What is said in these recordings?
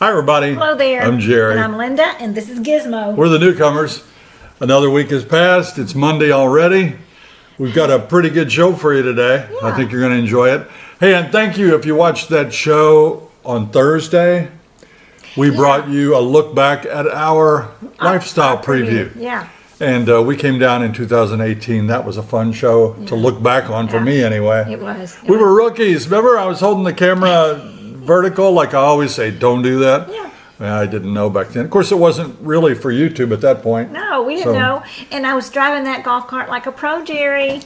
Hi, everybody. Hello there. I'm Jerry. And I'm Linda, and this is Gizmo. We're the Newcomers. Another week has passed. It's Monday already. We've got a pretty good show for you today. Yeah. I think you're going to enjoy it. Hey, and thank you if you watched that show on Thursday. We brought you a look back at our lifestyle preview. Yeah. And we came down in 2018. That was a fun show to look back on for me anyway. It was. We were rookies. Remember, I was holding the camera vertical, like I always say, don't do that. Yeah. I didn't know back then. Of course, it wasn't really for YouTube at that point. No, we didn't know. And I was driving that golf cart like a pro, Jerry.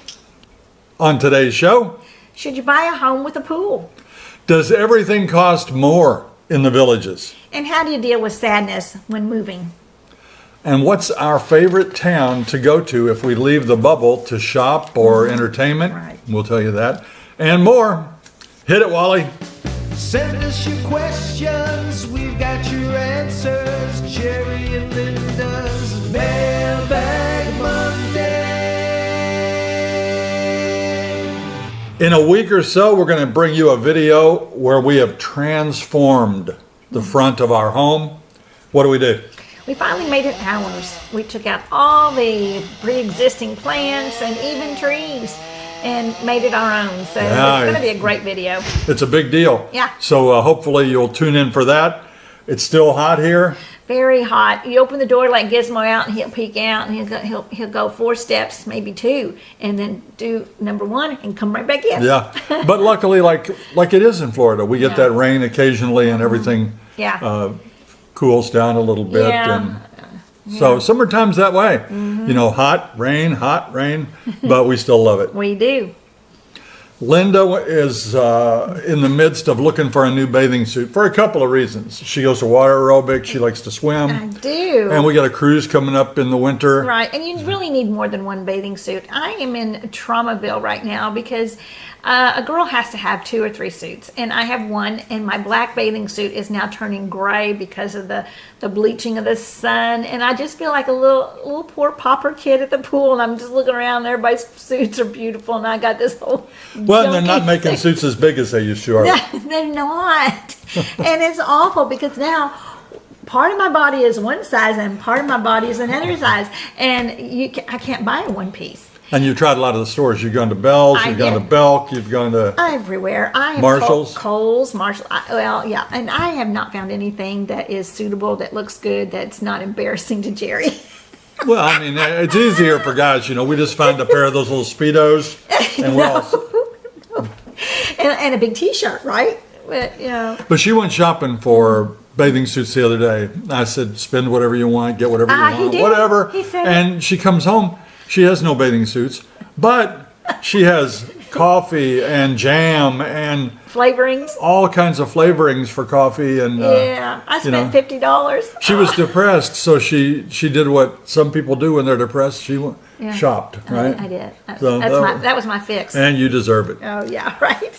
On today's show, Should you buy a home with a pool? does everything cost more in the villages? And how do you deal with sadness when moving? And what's our favorite town to go to if we leave the bubble to shop or entertainment? Right. We'll tell you that. And more. Hit it, Wally. Send us your questions, we've got your answers. Jerry and Linda's Mailbag Monday. In a week or so, we're going to bring you a video where we have transformed the front of our home. What do we do? We finally made it ours. We took out all the pre-existing plants and even trees and made it our own. So Yeah, it's going to be a great video. It's a big deal. Yeah. So hopefully you'll tune in for that. It's still hot here. Very hot. You open the door, let Gizmo out, and he'll peek out, and he'll go 4 steps, maybe 2, and then do number 1 and come right back in. Yeah. But luckily, like it is in Florida, we get that rain occasionally and everything cools down a little bit. Yeah. And so summertime's that way. You know, hot, rain, but we still love it. We do. Linda is in the midst of looking for a new bathing suit for a couple of reasons. She goes to water aerobics. She likes to swim. I do. And we got a cruise coming up in the winter. Right, and you really need more than one bathing suit. I am in Traumaville right now because a girl has to have 2 or 3 suits, and I have one, and my black bathing suit is now turning gray because of the bleaching of the sun, and I just feel like a little poor pauper kid at the pool, and I'm just looking around, and everybody's suits are beautiful, and I got this whole Well, and they're not junky making suit. suits as big as they used to. Are they? They're not, and it's awful because now part of my body is one size and part of my body is another size, and I can't buy a one piece. And you've tried a lot of the stores. You've gone to Bell's, you've gone to Belk, you've gone to Everywhere. I have Marshalls? Kohl's, Marshall. Yeah, and I have not found anything that is suitable, that looks good, that's not embarrassing to Jerry. Well, I mean, it's easier for guys. You know, we just find a pair of those little Speedos, and we're all. and a big T-shirt, right? But, you know. But she went shopping for bathing suits the other day. I said, spend whatever you want, get whatever you He want, did. whatever. He said and she comes home. She has no bathing suits, but she has coffee and jam and Flavorings. all kinds of flavorings for coffee. And I spent $50. she was depressed, so she did what some people do when they're depressed. She shopped, right? I did. So That was my fix. And you deserve it. Oh, yeah, right.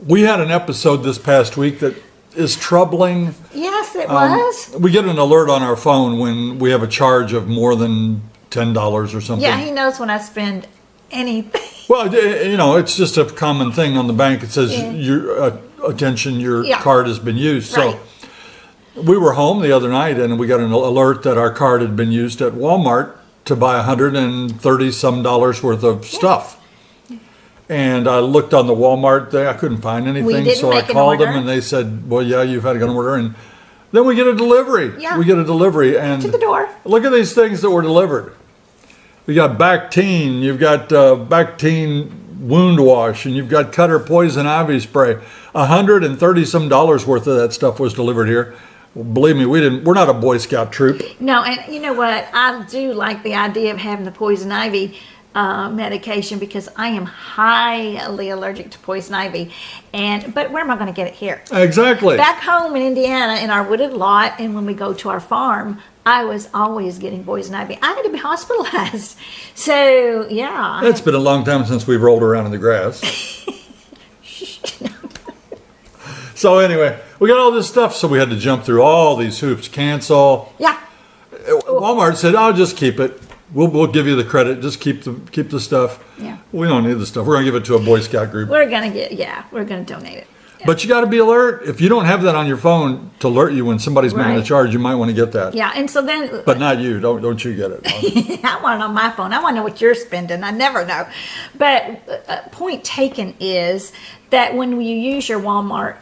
We had an episode this past week that is troubling. Yes, it was. We get an alert on our phone when we have a charge of more than $10 or something. Yeah, he knows when I spend anything. Well, you know, it's just a common thing on the bank. It says, attention, your card has been used. Right. So we were home the other night and we got an alert that our card had been used at Walmart to buy $130-some worth of stuff. And I looked on the Walmart there. I couldn't find anything. So I called them and they said, well, yeah, you've had an order. And then we get a delivery. Yeah. We get a delivery. And To the door. Look at these things that were delivered. We got Bactine, you've got Bactine wound wash, and you've got Cutter poison ivy spray. $130-some worth of that stuff was delivered here. Believe me, we're not a Boy Scout troop. No, and you know what? I do like the idea of having the poison ivy medication because I am highly allergic to poison ivy. But where am I going to get it here? Exactly. Back home in Indiana, in our wooded lot, and when we go to our farm, I was always getting poison ivy. I had to be hospitalized. So, yeah. It's been a long time since we've rolled around in the grass. So anyway, we got all this stuff, so we had to jump through all these hoops. Cancel. Yeah. Walmart said, "Oh, just keep it. We'll give you the credit. Just keep the stuff. Yeah. We don't need the stuff. We're gonna give it to a Boy Scout group." We're gonna donate it. But you got to be alert. If you don't have that on your phone to alert you when somebody's making a Right. charge, you might want to get that. Yeah, and so then But not you. Don't you get it. I want it on my phone. I want to know what you're spending. I never know. But point taken is that when you use your Walmart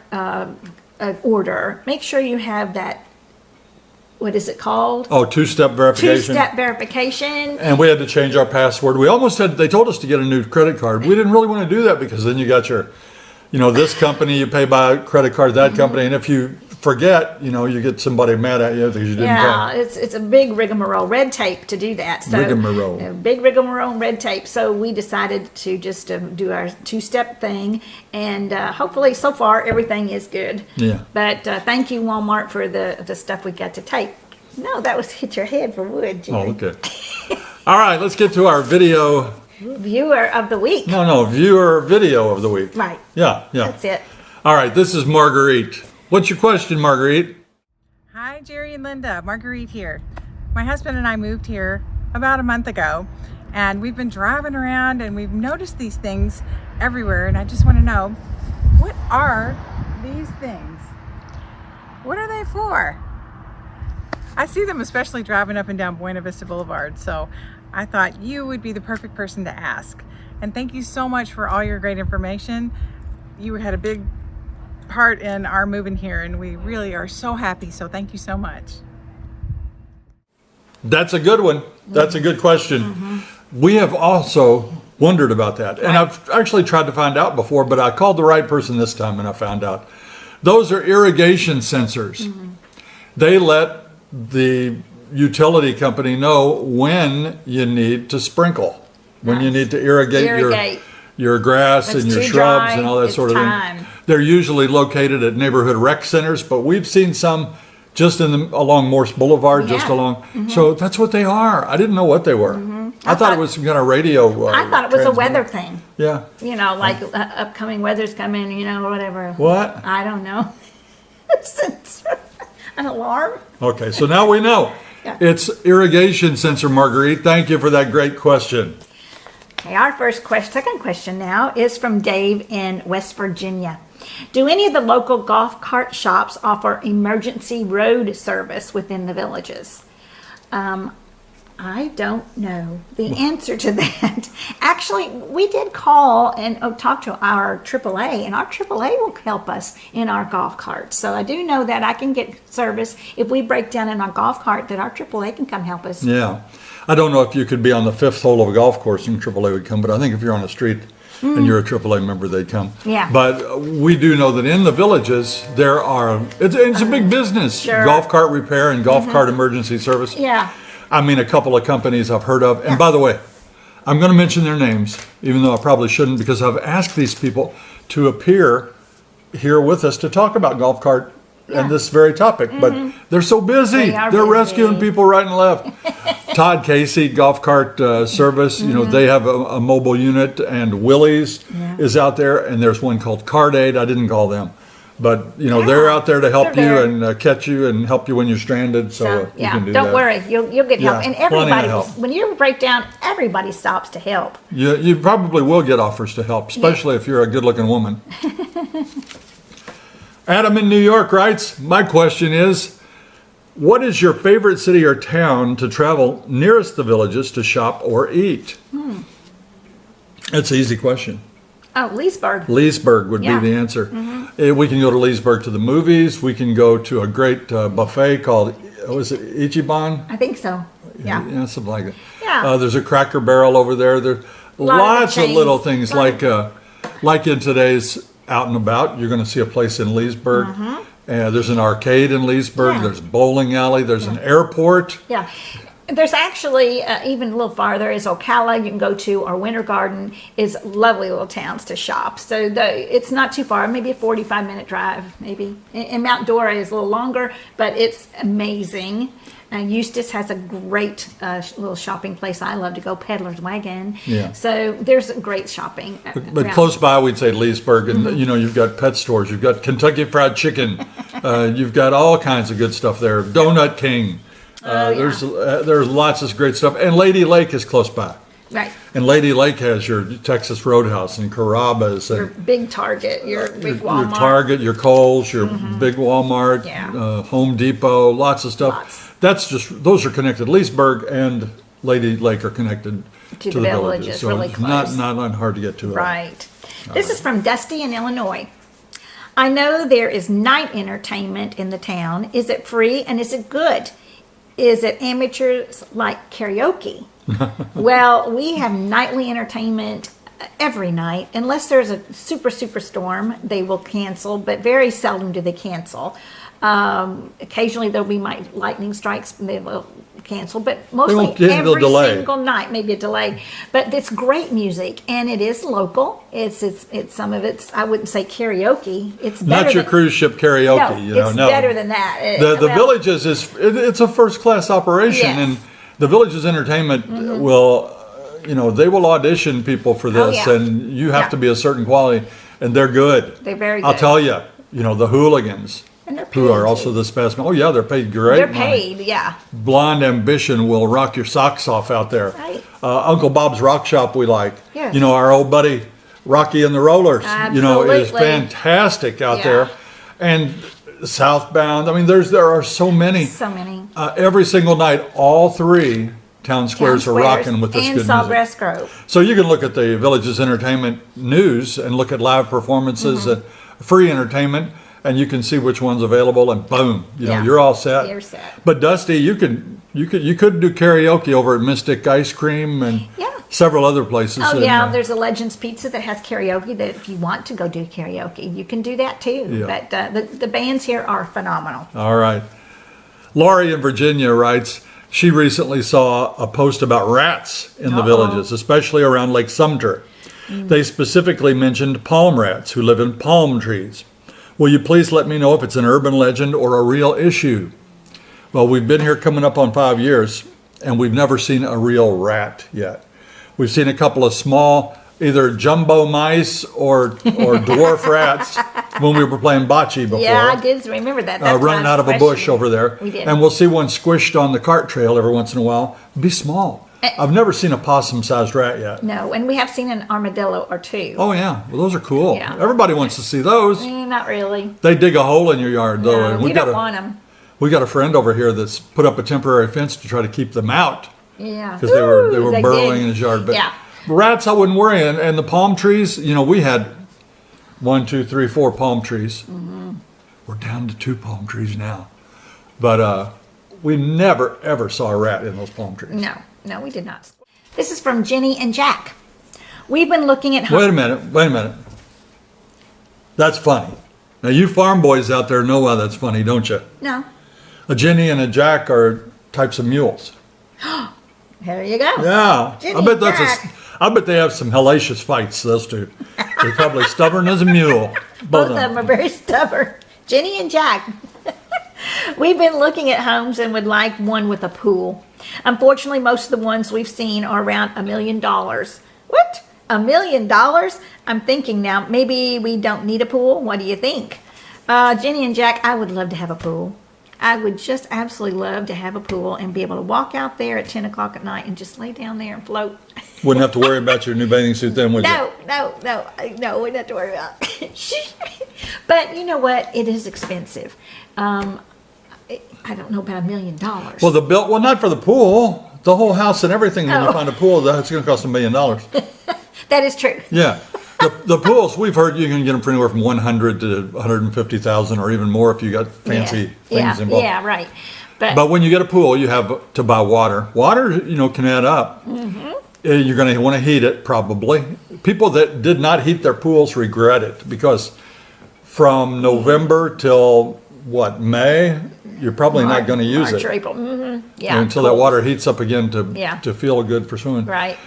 order, make sure you have that, what is it called? Oh, two-step verification. Two-step verification. And we had to change our password. We almost had, they told us to get a new credit card. We didn't really want to do that because then you got your, this company, you pay by credit card, that company. And if you forget, you get somebody mad at you because you didn't Yeah, pay. it's a big rigmarole, red tape to do that. So, Rigmarole. a big rigmarole, red tape. So we decided to just do our two-step thing, and hopefully, so far, everything is good. Yeah. But thank you, Walmart, for the stuff we got to take. No, that was hit your head for wood, Jerry. Oh, okay. All right, let's get to our video. Viewer of the week. No, viewer video of the week. Right. Yeah. That's it. All right, this is Marguerite. What's your question, Marguerite? Hi, Jerry and Linda. Marguerite here. My husband and I moved here about a month ago, and we've been driving around and we've noticed these things everywhere, and I just want to know, what are these things? What are they for? I see them especially driving up and down Buena Vista Boulevard, so I thought you would be the perfect person to ask. And thank you so much for all your great information. You had a big part in our moving here, and we really are so happy, so thank you so much. That's a good one. That's a good question. We have also wondered about that. And I've actually tried to find out before, but I called the right person this time and I found out. Those are irrigation sensors. They let the utility company know when you need to sprinkle, when you need to irrigate. Your grass It's and your too shrubs dry, and all that it's sort of time. thing. They're usually located at neighborhood rec centers, but we've seen some just along Morse Boulevard, just Yeah. along. So that's what they are. I didn't know what they were. I thought it was some kind of radio. I thought it was a transmitter. weather thing. Yeah. Like upcoming weather's coming, or whatever. What? I don't know. An alarm? Okay, so now we know. Yeah. It's irrigation sensor, Marguerite. Thank you for that great question. Okay, our second question now is from Dave in West Virginia. Do any of the local golf cart shops offer emergency road service within the villages? I don't know the answer to that. Actually, we did call and talk to our AAA, and our AAA will help us in our golf carts. So I do know that I can get service if we break down in our golf cart, that our AAA can come help us. Yeah. I don't know if you could be on the fifth hole of a golf course and AAA would come, but I think if you're on the street and you're a AAA member, they'd come. Yeah. But we do know that in the villages, it's a big business. Sure. Golf cart repair and golf cart emergency service. Yeah. I mean, a couple of companies I've heard of. And by the way, I'm going to mention their names, even though I probably shouldn't, because I've asked these people to appear here with us to talk about golf cart and this very topic. But they're so busy. They are They're busy. rescuing people right and left. Todd Casey, Golf Cart Service, they have a mobile unit, and Willie's is out there, and there's one called Card Aid. I didn't call them. But, they're out there to help They're you there. and catch you and help you when you're stranded. So you can do don't that. worry, you'll get help. Yeah, And plenty of everybody, help. when you break down, everybody stops to help. You probably will get offers to help, especially if you're a good-looking woman. Adam in New York writes, my question is, what is your favorite city or town to travel nearest the villages to shop or eat? That's an easy question. Oh, Leesburg. Leesburg would Yeah. be the answer. We can go to Leesburg to the movies. We can go to a great buffet called, was it Ichiban? I think so. Yeah. Yeah, something like that. Yeah. There's a Cracker Barrel over there. There's Lot of lots of chains. little things Lot like in today's Out and About. You're going to see a place in Leesburg. There's an arcade in Leesburg. Yeah. There's a bowling alley. There's an airport. Yeah. There's actually, even a little farther, is Ocala you can go to, or Winter Garden is lovely little towns to shop. So it's not too far, maybe a 45-minute drive, maybe. And Mount Dora is a little longer, but it's amazing. Eustis has a great little shopping place. I love to go, Peddler's Wagon. Yeah. So there's great shopping. But around. close by, we'd say Leesburg. And, you've got pet stores. You've got Kentucky Fried Chicken. You've got all kinds of good stuff there. Donut King. There's lots of great stuff. And Lady Lake is close by. Right. And Lady Lake has your Texas Roadhouse and Carrabba's Your and big Target, your big Walmart. your Target, your Kohl's, your big Walmart, Yeah. Home Depot, lots of stuff. Lots. That's just, those are connected. Leesburg and Lady Lake are connected To to the the villages, villages. So really it's close. not hard to get to. Right. This is from Dusty in Illinois. I know there is night entertainment in the town. Is it free and is it good? Is it amateurs like karaoke? Well, we have nightly entertainment every night. Unless there's a super storm, they will cancel, but very seldom do they cancel. Occasionally there'll be lightning strikes and they will cancel, but mostly won't- yeah, they'll every delay. single night, maybe a delay. But it's great music and it is local. It's some of it's, I wouldn't say karaoke. It's better Not your than, cruise ship karaoke, no, it's no. better than that. The Well, Villages it's a first class operation, Yes. and the Villages Entertainment will, they will audition people for this, Oh, yeah. and you have Yeah. to be a certain quality, and they're good. They're very I'll good. tell you, the hooligans, And they're who paid, are also too. the specimen. Oh yeah, they're paid great. They're money. paid, yeah. Blonde Ambition will rock your socks off out there. Right. Uncle Bob's Rock Shop we like. Yes. Our old buddy Rocky and the Rollers. Is Absolutely. fantastic out Yeah. there. And Southbound. I mean, there are so many. So many. Every single night, all three town squares are rocking with this and good music. Sawgrass Grove. So you can look at the Villages Entertainment news and look at live performances and free entertainment, and you can see which one's available, and boom, Yeah. you're all set. You're set. But Dusty, you could do karaoke over at Mystic Ice Cream and Yeah. several other places. Oh and, yeah, there's a Legends Pizza that has karaoke. That if you want to go do karaoke, you can do that too. Yeah. But the bands here are phenomenal. all right. Laurie in Virginia writes, she recently saw a post about rats in the villages, especially around Lake Sumter. They specifically mentioned palm rats who live in palm trees. Will you please let me know if it's an urban legend or a real issue? Well, we've been here coming up on 5 years, and we've never seen a real rat yet. We've seen a couple of small, either jumbo mice or dwarf rats when we were playing bocce before. Yeah, I did remember that. That's Running my out of a question. bush over there. We did. And we'll see one squished on the cart trail every once in a while. Be small. I've never seen a possum-sized rat yet. No, and we have seen an armadillo or two. Oh yeah, well those are cool. Yeah. Everybody wants to see those. Not really. They dig a hole in your yard though, No, and you don't want them. we got a friend over here that's put up a temporary fence to try to keep them out Yeah. because they were Ooh, burrowing did. in his yard. But Yeah. rats, I wouldn't worry. And the palm trees, we had 1, 2, 3, 4 palm trees. Mm-hmm. We're down to 2 palm trees now, but we never ever saw a rat in those palm trees. No, we did not. This is from Jenny and Jack. We've been looking at Wait a minute. That's funny. Now you farm boys out there know why that's funny, don't you? No. A Jenny and a Jack are types of mules. There you go. Yeah, Jenny I bet and that's Jack. I bet they have some hellacious fights. Those two, they're probably stubborn as a mule. Both of them are very stubborn. Jenny and Jack. We've been looking at homes and would like one with a pool. Unfortunately, most of the ones we've seen are around $1 million. What? $1 million? I'm thinking now, maybe we don't need a pool. What do you think? Jenny and Jack, I would love to have a pool. I would just absolutely love to have a pool and be able to walk out there at 10 o'clock at night and just lay down there and float. Wouldn't have to worry about your new bathing suit then, would you? No, we don't have to worry about it. But you know what? It is expensive. I don't know about $1 million. Well, not for the pool. The whole house and everything. When you Oh. find a pool, that's going to cost $1 million. That is true. Yeah, the pools we've heard you can get them for anywhere from 100 to 150,000, or even more if you got fancy things involved. Yeah, right. But when you get a pool, you have to buy water. Water, can add up. Mm-hmm. You're going to want to heat it, probably. People that did not heat their pools regret it, because from November till, May, you're probably not going to use March it or April. Mm-hmm. Yeah. until that water heats up again Yeah. to feel good for swimming. Right.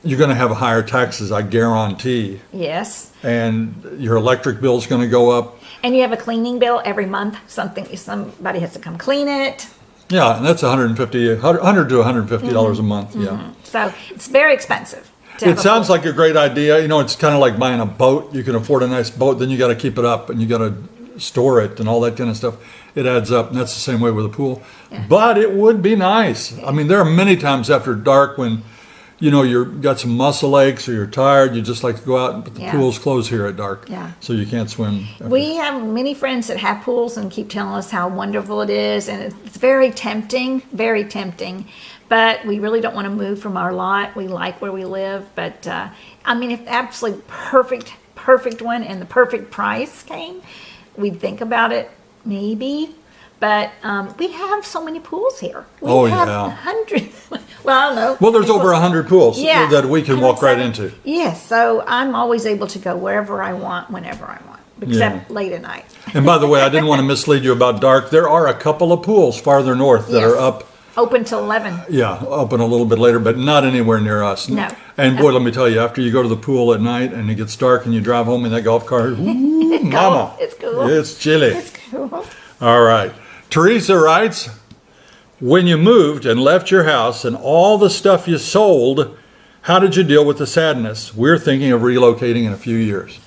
You're going to have higher taxes, I guarantee. Yes. And your electric bill's going to go up. And you have a cleaning bill every month. Somebody has to come clean it. Yeah, and that's $100 to $150 a month. Yeah. So it's very expensive. to have It a sounds pool. like a great idea. It's kind of like buying a boat. You can afford a nice boat, then you got to keep it up and you got to store it and all that kind of stuff. It adds up, and that's the same way with a pool. Yeah. But it would be nice. I mean, there are many times after dark when you know, you've got some muscle aches or you're tired, you just like to go out, but the Yeah. pools close here at dark. Yeah. So you can't swim. We have many friends that have pools and keep telling us how wonderful it is, and it's very tempting, very tempting. But we really don't want to move from our lot. We like where we live, but I mean, if the absolutely perfect one and the perfect price came, we'd think about it, maybe. But we have so many pools here. We have yeah. hundreds. Well, I don't know. Well, there's over 100 pools Yeah. that we can walk right into. Yes, so I'm always able to go wherever I want, whenever I want, except Yeah. late at night. And by the way, I didn't want to mislead you about dark. There are a couple of pools farther north that Yes. are up. Open till 11. Yeah, open a little bit later, but not anywhere near us. No. And boy, let me tell you, after you go to the pool at night and it gets dark and you drive home in that golf cart, ooh, mama, It's cool. it's chilly. It's cool. All right. Teresa writes, when you moved and left your house and all the stuff you sold, how did you deal with the sadness? We're thinking of relocating in a few years.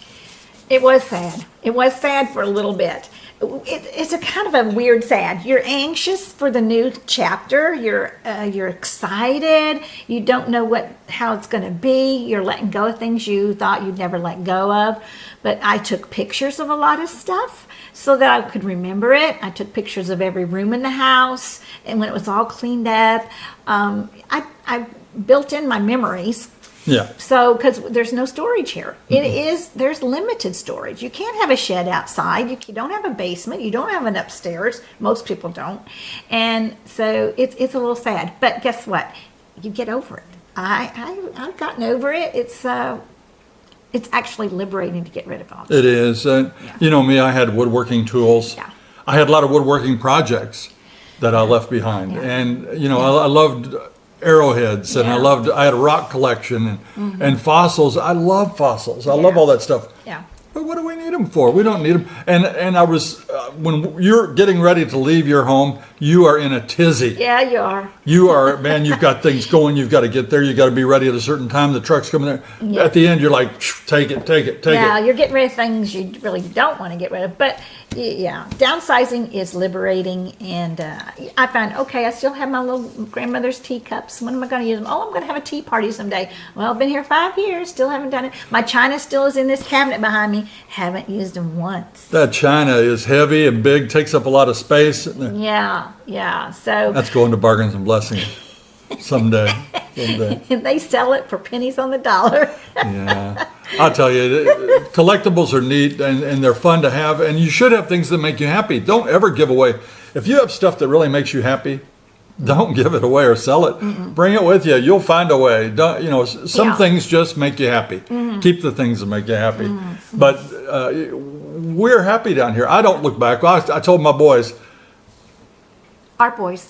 It was sad. It was sad for a little bit. It's a kind of a weird sad. You're anxious for the new chapter. You're excited. You don't know how it's going to be. You're letting go of things you thought you'd never let go of. But I took pictures of a lot of stuff so that I could remember it. I took pictures of every room in the house, and when it was all cleaned up, I built in my memories. Yeah. So, because there's no storage here. There's limited storage. You can't have a shed outside. You don't have a basement. You don't have an upstairs. Most people don't. And so it's a little sad. But guess what? You get over it. I've gotten over it. It's actually liberating to get rid of all this. It is. You know me, I had woodworking tools. Yeah. I had a lot of woodworking projects that I left behind. Yeah. And, you know, I loved arrowheads and Yeah. I had a rock collection and fossils. I love fossils. I love all that stuff. Yeah. But what do we need them for? We don't need them. And I was, when you're getting ready to leave your home, you are in a tizzy. Yeah, you are. You are, man, you've got things going. You've got to get there. You've got to be ready at a certain time. The truck's coming there. Yeah. At the end, you're like, take it. Yeah, you're getting rid of things you really don't want to get rid of. But yeah, downsizing is liberating. And I found, okay, I still have my little grandmother's teacups. When am I going to use them? Oh, I'm going to have a tea party someday. Well, I've been here 5 years, still haven't done it. My china still is in this cabinet behind me. Haven't used them once. That china is heavy and big, takes up a lot of space. Yeah. So That's going to Bargains and Blessings someday. and they sell it for pennies on the dollar. Yeah. I'll tell you, collectibles are neat and they're fun to have, and you should have things that make you happy. Don't ever give away. If you have stuff that really makes you happy, don't give it away or sell it. Bring it with you. You'll find a way. Don't, some Yeah. things just make you happy. Keep the things that make you happy. But we're happy down here. I don't look back. I told my boys, Our boys.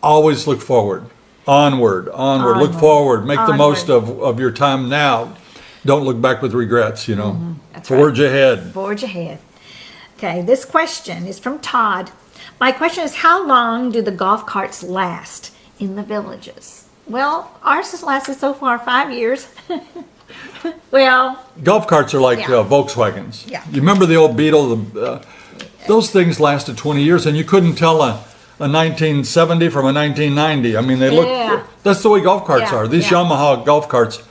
always look forward. Onward. Look forward. Make the most Onward. of your time now. Don't look back with regrets, That's Forge ahead. Forge ahead. Okay, this question is from Todd. My question is, how long do the golf carts last in the villages? Well, ours has lasted so far 5 years. Well, Golf carts are like Yeah. Volkswagens. Yeah. You remember the old Beetle? Those things lasted 20 years, and you couldn't tell a 1970 from a 1990. I mean, they look. Yeah. That's the way golf carts Yeah, are. These yeah. Yamaha golf carts.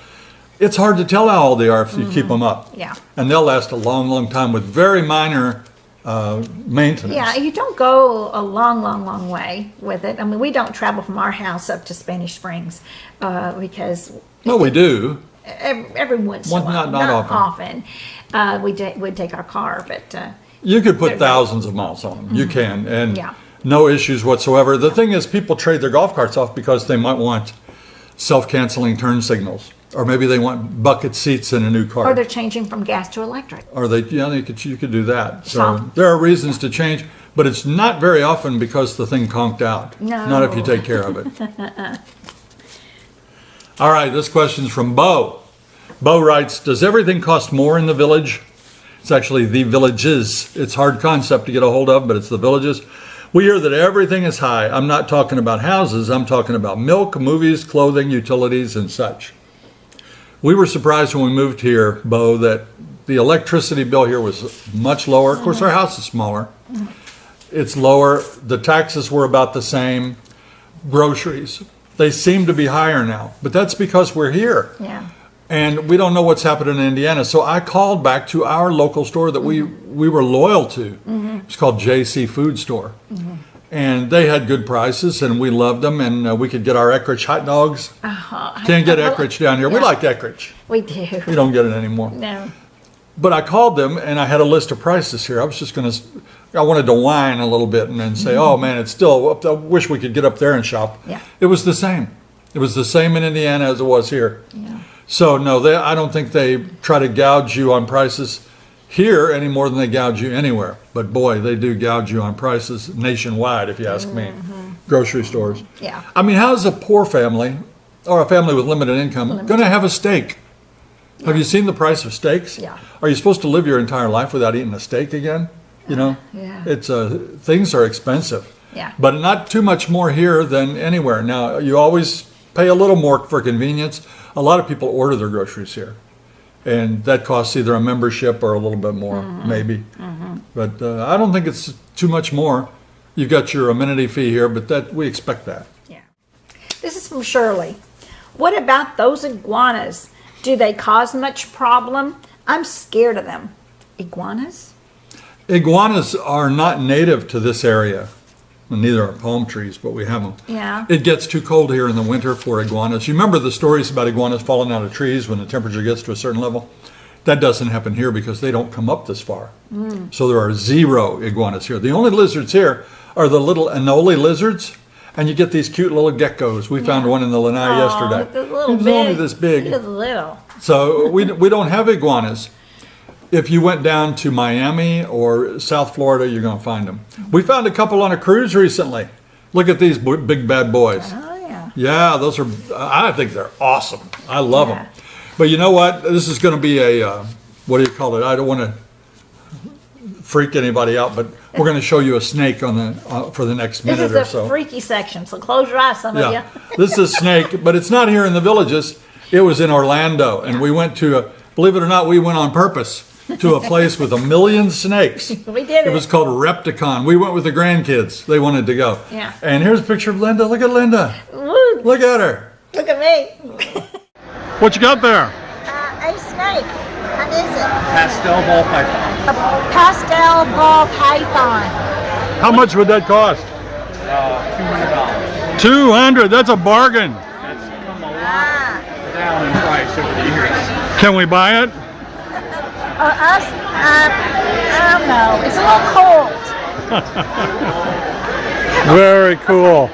It's hard to tell how old they are if you keep them up. Yeah. And they'll last a long, long time with very minor maintenance. yeah, you don't go a long way with it. I mean, we don't travel from our house up to Spanish Springs because No, we do. every once in a while, Not often. we'd take our car, but You could put Right. thousands of miles on them. You can, and Yeah. no issues whatsoever. The thing is, people trade their golf carts off because they might want self-canceling turn signals, or maybe they want bucket seats in a new car. or they're changing from gas to electric. Or you could do that. So Some. there are reasons to change, but it's not very often because the thing conked out. No. Not if you take care of it. All right, this question's from Bo. Bo writes, does everything cost more in the village? It's actually the villages. It's a hard concept to get a hold of, but it's the villages. We hear that everything is high. I'm not talking about houses. I'm talking about milk, movies, clothing, utilities, and such. We were surprised when we moved here, Bo, that the electricity bill here was much lower. Of course, our house is smaller. It's lower. The taxes were about the same. Groceries. They seem to be higher now, but that's because we're here. Yeah. And we don't know what's happening in Indiana. So I called back to our local store that we were loyal to. It's called JC Food Store. And they had good prices, and we loved them, and we could get our Eckrich hot dogs. Can't get Eckrich down here. We like Eckrich. We do. We don't get it anymore. No. But I called them, and I had a list of prices here. I was just going to, I wanted to whine a little bit and then say, oh man, it's still, I wish we could get up there and shop. Yeah. It was the same. It was the same in Indiana as it was here. Yeah. So no, I don't think they try to gouge you on prices here any more than they gouge you anywhere. But boy, they do gouge you on prices nationwide, if you ask me. Grocery stores. Yeah. I mean, how is a poor family or a family with limited income going to have a steak? Have you seen the price of steaks? Yeah. Are you supposed to live your entire life without eating a steak again? You know, Yeah. it's things are expensive. Yeah. But not too much more here than anywhere. Now, you always pay a little more for convenience. A lot of people order their groceries here, and that costs either a membership or a little bit more, maybe. But I don't think it's too much more. You've got your amenity fee here, but that we expect that. Yeah. This is from Shirley. What about those iguanas? Do they cause much problem? I'm scared of them. Iguanas? Iguanas are not native to this area. Well, neither are palm trees, but we have them. Yeah. It gets too cold here in the winter for iguanas. You remember the stories about iguanas falling out of trees when the temperature gets to a certain level? That doesn't happen here because they don't come up this far. So there are 0 iguanas here. The only lizards here are the little anole lizards, and you get these cute little geckos. We found one in the lanai yesterday. It's a little It's big. only this big. Just little. So we don't have iguanas. If you went down to Miami or South Florida, you're going to find them. We found a couple on a cruise recently. Look at these big bad boys. Oh, yeah. Yeah, those are, I think they're awesome. I love Yeah. them. But you know what? This is going to be a, what do you call it? I don't want to freak anybody out, but we're going to show you a snake on the for the next This minute is or a so. freaky section, so close your eyes, some of Yeah, you. this is a snake, but it's not here in the villages. It was in Orlando, and we went to, believe it or not, we went on purpose to a place with 1 million snakes. We did It was it. called Repticon. We went with the grandkids. They wanted to go. Yeah. And here's a picture of Linda. Look at Linda. Woo, Look at her. look at me. What you got there? A snake. What is it? Pastel ball python. A pastel ball python. How much would that cost? $200. 200. That's a bargain. That's come a lot Ah. down in price over the years. Can we buy it? Us? I don't know. It's a little cold. Very cool.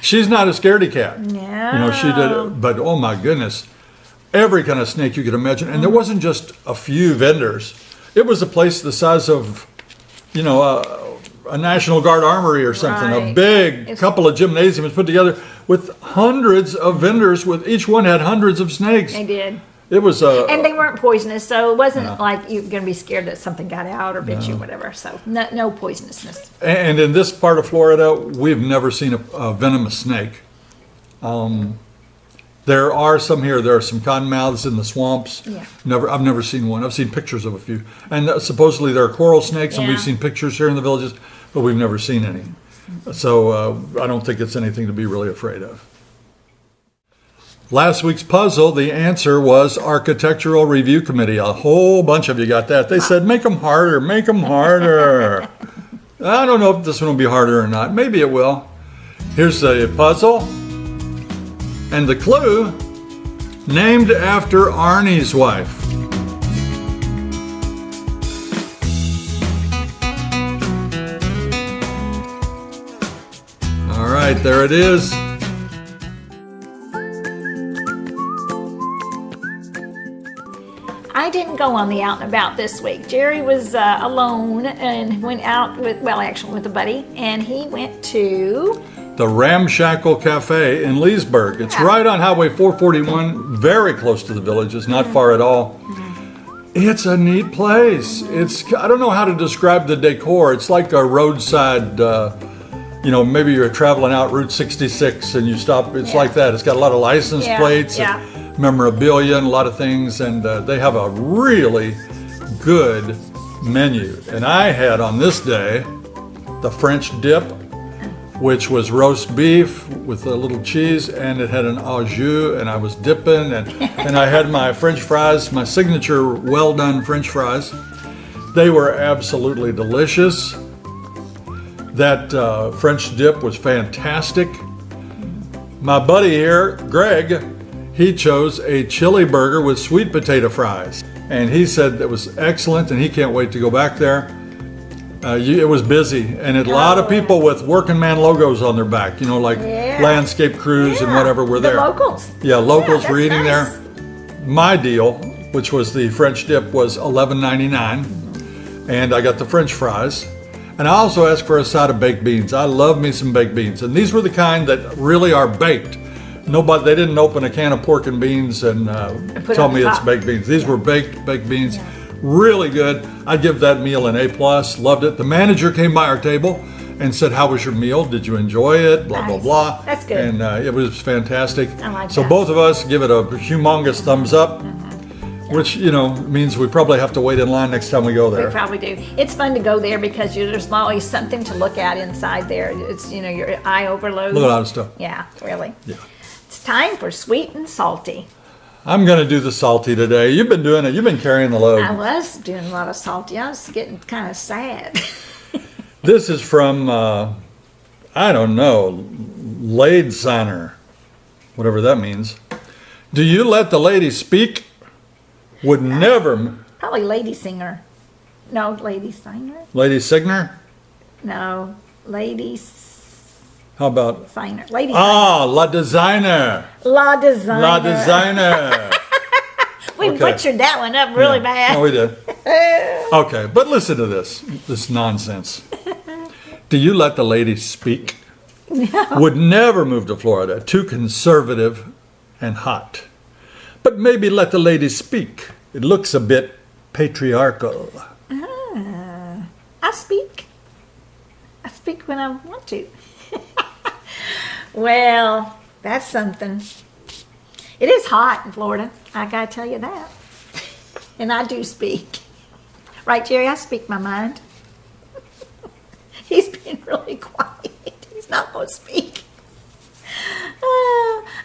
She's not a scaredy cat. No. You know, she did it, but oh my goodness. Every kind of snake you could imagine. And there wasn't just a few vendors. It was a place the size of, you know, a National Guard armory or something. A Right. big couple of gymnasiums put together with hundreds of vendors. With each one had hundreds of snakes. They did. It was And they weren't poisonous, so it wasn't like you're going to be scared that something got out or bit you, whatever. So no poisonousness. and in this part of Florida, we've never seen a venomous snake. There are some here. There are some cottonmouths in the swamps. Yeah. I've never seen one. I've seen pictures of a few. And supposedly there are coral snakes, and we've Yeah. seen pictures here in the villages, but we've never seen any. So I don't think it's anything to be really afraid of. Last week's puzzle, the answer was Architectural Review Committee. A whole bunch of you got that. They said, make them harder, make them harder. I don't know if this one will be harder or not. Maybe it will. Here's the puzzle. And the clue, named after Arnie's wife. All right, there it is. I didn't go on the out and about this week. Jerry was alone and went out with, well, actually with a buddy, and he went to, The Ramshackle Cafe in Leesburg. It's right on Highway 441, very close to the villages, not far at all. It's a neat place. I don't know how to describe the decor. It's like a roadside, you know, maybe you're traveling out Route 66 and you stop. It's like that. It's got a lot of license Yeah, plates, yeah. and memorabilia, and a lot of things. And they have a really good menu. And I had on this day the French dip which was roast beef with a little cheese, and it had an au jus, and I was dipping, and I had my French fries, my signature well-done French fries. They were absolutely delicious. That French dip was fantastic. My buddy here, Greg, he chose a chili burger with sweet potato fries, and he said it was excellent, and he can't wait to go back there. It was busy, and a lot of people with working man logos on their back, you know, like landscape crews and whatever were there. The locals. Yeah, locals Yeah, were eating nice. there. My deal, which was the French dip, was $11.99, and I got the French fries. And I also asked for a side of baked beans. I love me some baked beans, and these were the kind that really are baked. They didn't open a can of pork and beans and put it tell on me the it's top. baked beans. These were baked beans. Really good. I'd give that meal an A+. Loved it. The manager came by our table and said, "How was your meal? Did you enjoy it?" Blah, blah, Nice. blah. That's good. And it was fantastic. I like so that. both of us give it a humongous thumbs up, which, means we probably have to wait in line next time we go We there. probably do. It's fun to go there because there's always something to look at inside there. It's, your eye overload. Look at all that stuff. Yeah, really. Yeah. It's time for sweet and salty. I'm going to do the salty today. You've been doing it. You've been carrying the load. I was doing a lot of salty. I was getting kind of sad. This is from, I don't know, Lade Steiner, whatever that means. Do you let the lady speak? Would never, Probably Lady Singer. No, Lady Steiner? Lady Signer? No, Lady How about, Steiner. Lady La Designer. La Designer. La Designer. We okay. butchered that one up really bad. No, we did. Okay, but listen to this nonsense. Do you let the lady speak? No. Would never move to Florida. Too conservative and hot. But maybe let the lady speak. It looks a bit patriarchal. I speak. I speak when I want to. Well, that's something. It is hot in Florida. I gotta tell you that. And I do speak. Right, Jerry? I speak my mind. He's being really quiet. He's not gonna speak.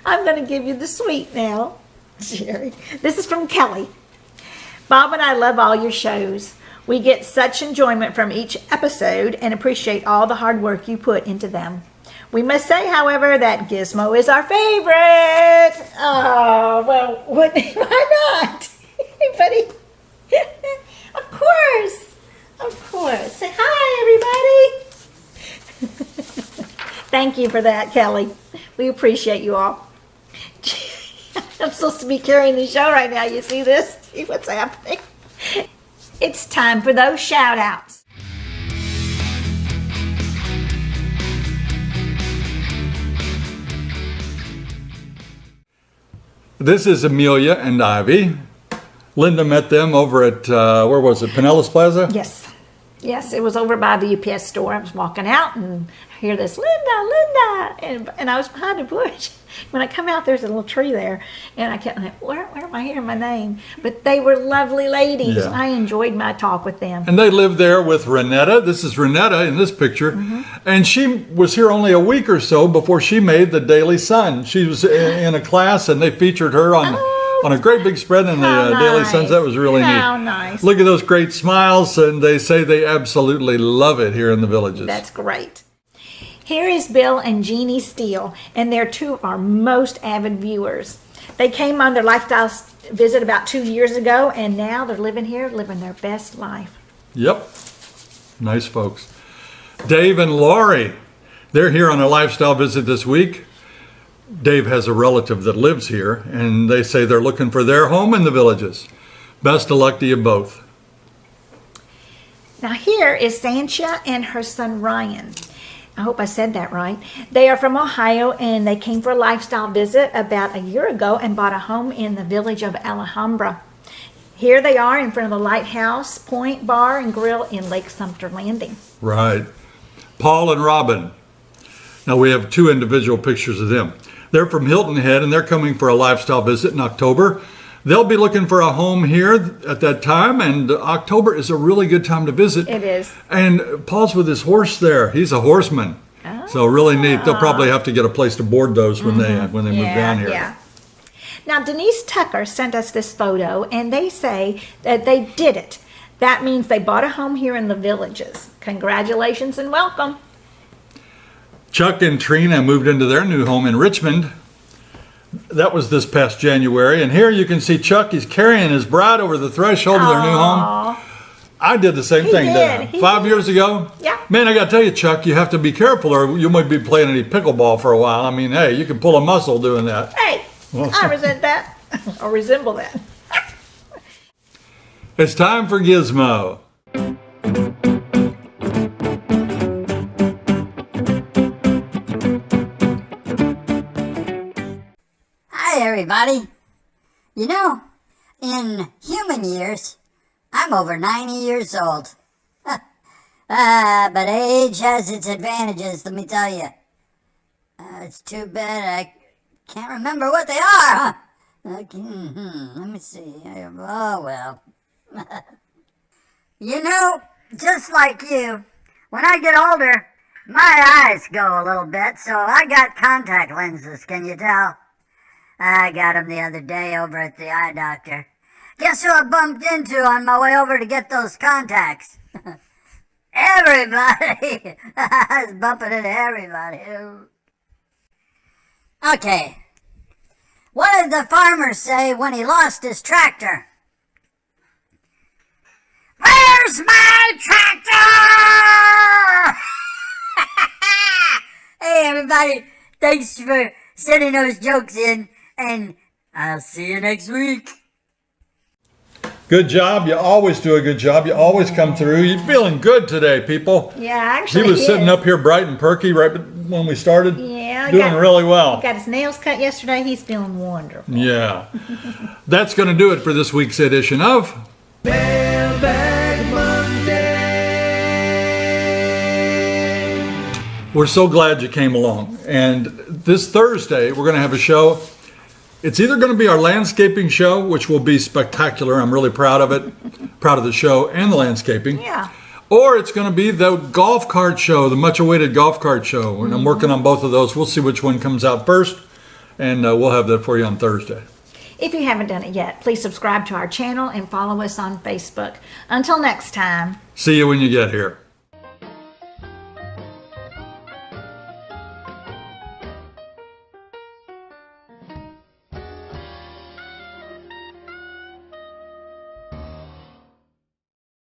I'm gonna give you the sweet now, Jerry. This is from Kelly. Bob and I love all your shows. We get such enjoyment from each episode and appreciate all the hard work you put into them. We must say, however, that Gizmo is our favorite. Oh, well, why not? Buddy. Of course. Of course. Say hi, everybody. Thank you for that, Kelly. We appreciate you all. I'm supposed to be carrying the show right now. You see this? See what's happening? It's time for those shout outs. This is Amelia and Ivy. Linda met them over at, where was it, Pinellas Plaza? Yes. Yes, it was over by the UPS store. I was walking out and I hear this, Linda, and I was behind a bush. When I come out, there's a little tree there, and I kept like, where am I hearing my name? But they were lovely ladies. Yeah. I enjoyed my talk with them. And they lived there with Renetta. This is Renetta in this picture. And she was here only a week or so before she made the Daily Sun. She was in a class, and they featured her on a great big spread in the How Daily nice. Sun. That was really How neat. nice. Look at those great smiles, and they say they absolutely love it here in the villages. That's great. Here is Bill and Jeannie Steele, and they're two of our most avid viewers. They came on their lifestyle visit about 2 years ago, and now they're living here, living their best life. Yep. Nice folks. Dave and Lori, they're here on a lifestyle visit this week. Dave has a relative that lives here, and they say they're looking for their home in the villages. Best of luck to you both. Now here is Sancha and her son Ryan. I hope I said that right. They are from Ohio, and they came for a lifestyle visit about a year ago and bought a home in the village of Alhambra. Here they are in front of the Lighthouse Point Bar and Grill in Lake Sumter Landing. Right. Paul and Robin. Now we have two individual pictures of them. They're from Hilton Head, and they're coming for a lifestyle visit in October. They'll be looking for a home here at that time, and October is a really good time to visit. It is. And Paul's with his horse there. He's a horseman. Oh. So really neat. They'll probably have to get a place to board those when they move down here. Yeah. Now, Denise Tucker sent us this photo, and they say that they did it. That means they bought a home here in the Villages. Congratulations and welcome. Chuck and Trina moved into their new home in Richmond. That was this past January. And here you can see Chuck, he's carrying his bride over the threshold of their new home. I did the same thing, didn't I? 5 years ago? Yeah. Man, I got to tell you, Chuck, you have to be careful or you might be playing any pickleball for a while. I mean, hey, you can pull a muscle doing that. Hey, I resent that, or resemble that. It's time for Gizmo. Hi, everybody. You know, in human years, I'm over 90 years old. But age has its advantages, let me tell you. It's too bad I can't remember what they are, huh? Let me see. Oh, well. You know, just like you, when I get older, my eyes go a little bit, so I got contact lenses, can you tell? I got them the other day over at the eye doctor. Guess who I bumped into on my way over to get those contacts? Everybody! I was bumping into everybody. Okay. What did the farmer say when he lost his tractor? Where's my tractor? Hey, everybody. Thanks for sending those jokes in, and I'll see you next week. Good job. You always do a good job. You always come through. You're feeling good today, people. Yeah, actually, He was sitting up here bright and perky right when we started. Yeah, doing really well. Got his nails cut yesterday. He's feeling wonderful. Yeah. That's going to do it for this week's edition of Mailbag Monday. We're so glad you came along. And this Thursday, we're going to have a show. It's either going to be our landscaping show, which will be spectacular. I'm really proud of it. Proud of the show and the landscaping. Yeah. Or it's going to be the golf cart show, the much-awaited golf cart show. And I'm working on both of those. We'll see which one comes out first. And we'll have that for you on Thursday. If you haven't done it yet, please subscribe to our channel and follow us on Facebook. Until next time. See you when you get here.